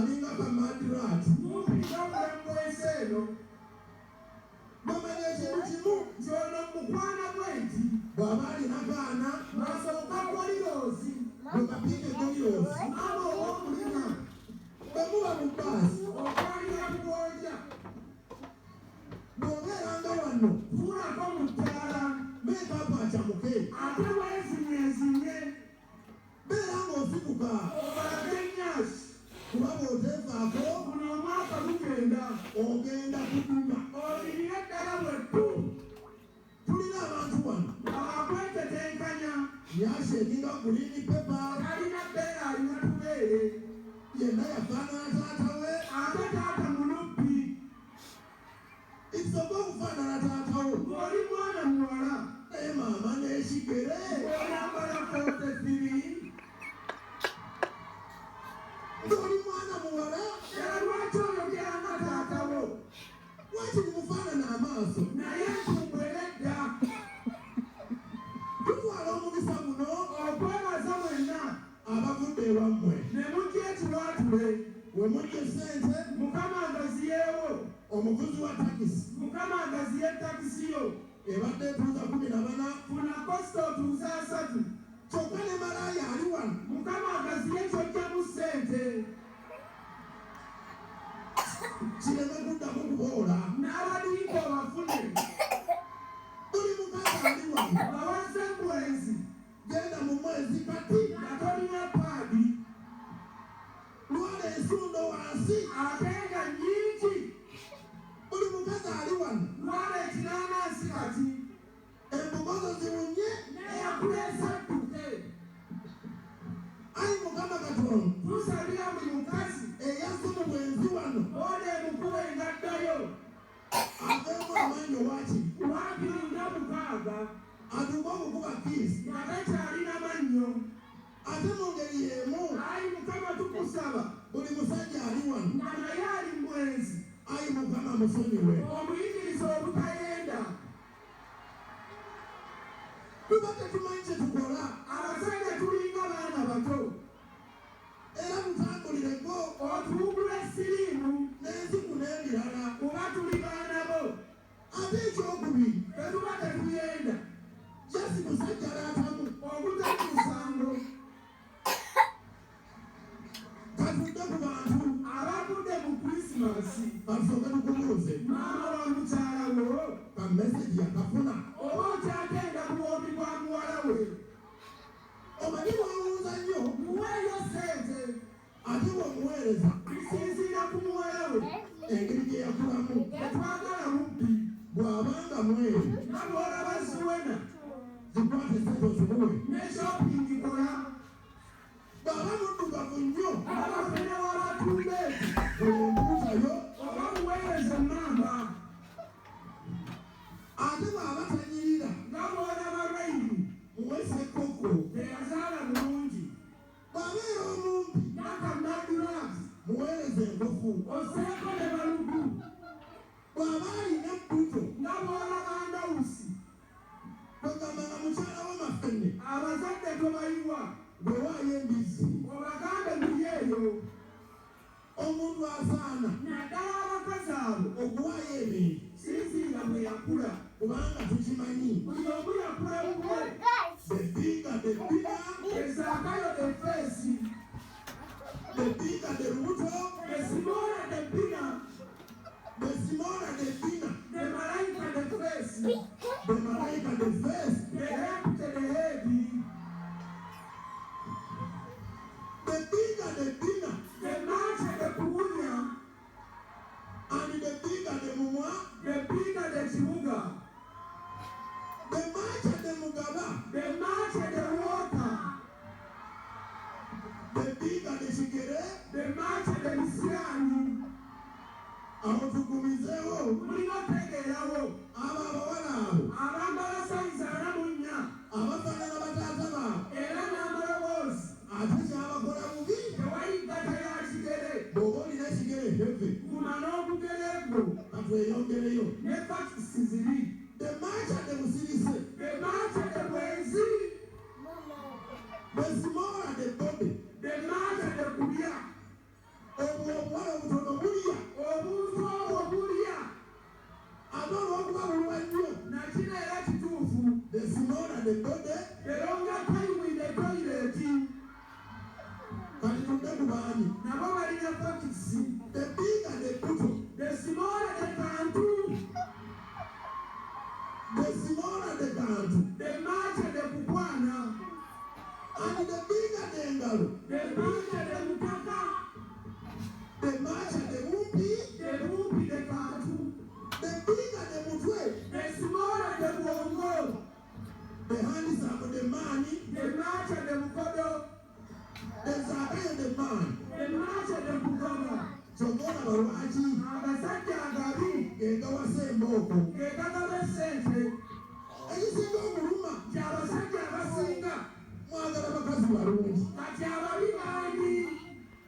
alinga kamadirati mupinga mulembweseno bamanya ekintu kimu kyono mukwana bwenti bw'aba alina kaana nasooka kolirozi bwekapinga ekolirozi aba ow'omulina bwe muba mu bbaasi okwalira kugonja bw'obeeranga wano fuulako mu ttaala meekapa akyamuke ate weezinyezinye beera ng'osikuka obalage ennyasi kuba bw'oteefaako guno omwaka gugenda ogenda kuduma olirire eddala bwettu tulina abantu wano abakwetetenkanya yashekinga guliini pepa alina bbeera alina tubeere yenna yafaanana taata we ate taata mulubbi isoka okufaanana taata wo ng'oli mwana muwala naye maama n'ekigere oyambala kootefiri ng'oli mwana muwala era lwaki oyogeranga taata wo wakiri mufaanana amaaso naye ntumbweredda tutwala omukisa guno okwebaza mwenna abavudde ewammwe ne mujja ekiwaatule we mujja sente mukama agaziyeewo omuvuzi wa takisi mukama agaziye takisiyo ebadde etuuza 14 funa kosita otuuze 3 kyokka ne malaaya ali wano mukama agaziye kyojjamu ssente kireme kuddamu kuboola n'abaliiko obafune buli mukazi ali wano bawaze bwenzi genda mu mwezi kati nga tolina paadi lwala ensundo wansi ate nga nnyingi buli mukazi ali wano lwala ekinaanansi kati embugozo ziwunye neyakuleesa adduke ayi mukama katonda tusabira buli mukazi eyazze mu bwenzi wano oda emukuba engaddayo aveemu amaanyi owakiri wakiringa 6 atuuka okukuba kiisi nga takyalina mannyo ate mu ngeri y'emu ayi mukama tukusaba buli musajja ali wano nga naye ali mwenzi ayi mukama musonyiwe omuyigiriza obutayenda tuba tetumanyi kye tukola abasajja tulinga baana bato era mutambulireko otuwugula siriimu n'enziku n'ebirala kuba tuli baana bo ate ekyokubiri tetuba tetuyenda jasi musajja alaatamu okutali musango katudde ku bantu abagudde mu krisimasi basooke tukubuuze maama wa mukyala wo ka mesegi yakafuna oba okyagenda ku bwomi bwa muwala we omanyi wawuuza nnyo muweeyo ssente ate bw'omuweereza bisinziira ku muwala we engeri gye yakulamu tetwagala mubbi bw'abanga mweru nga bw'olaba ziwena zikwate sente ozimuwe ne shopping kola bw'aba muddugavu nnyo abafene w'abatumbeezi bw'embuuzayo oba muweereze emmamba ate bw'aba tanyirira nga bw'olaba rayini muwese koko teyazaala bulungi bw'abeera omumpi n'akamadulazi muweereze engofu oseeko ne balugu bw'aba alina embuto nga bw'olaba ndawusi kwegamba nga mukyala w'amafene abazadde tobayiwa bwewaayo embizzi obagambe muli eyo omuntu asaana naddala abakazi abo okuwaayo ebintu sinziira bwe yakula kubanga tukimanyi buli omu yakula bubwe bebiga bebina ezaakayo defeesi bebiga belubuto esimoola debina besimona debina nemalayika defeesi bemalayika defesi behepute deheedi bebiga debina demaate dekuwunya and bebiga demumwa debiga dekibuga bemacha demugaba demaate dewoota bebiga dekigere demaate demisiraani aho tugumizeewo mulina otegeerawo abo abawala abo abambala sayizi 44 abafaanana bataata baabo era n'amaloboozi ate kyabakola bubi tewali ggata ya kigere bw'oba olina ekigere heve guma n'obugere bwo katweyongereyo ne fakisi ziri bemacha debusirise demaate debwenzi besimola debobe demaate dekulya obwo bami. nabo balina pakisi. The big and the brutal. The smaller the kantu, The smaller the country. the larger the kubwana, And the bigger the engalo. the larger the mutaka, The larger the whoopee. the rupi the kantu, The bigger the mutwe. the smaller the bongo, The handsome the money. the larger the mukodo, The zabe the man. the larger the bukodo. So mwana bawaji. Agasajja agabi, Genda wase mboko. gekagala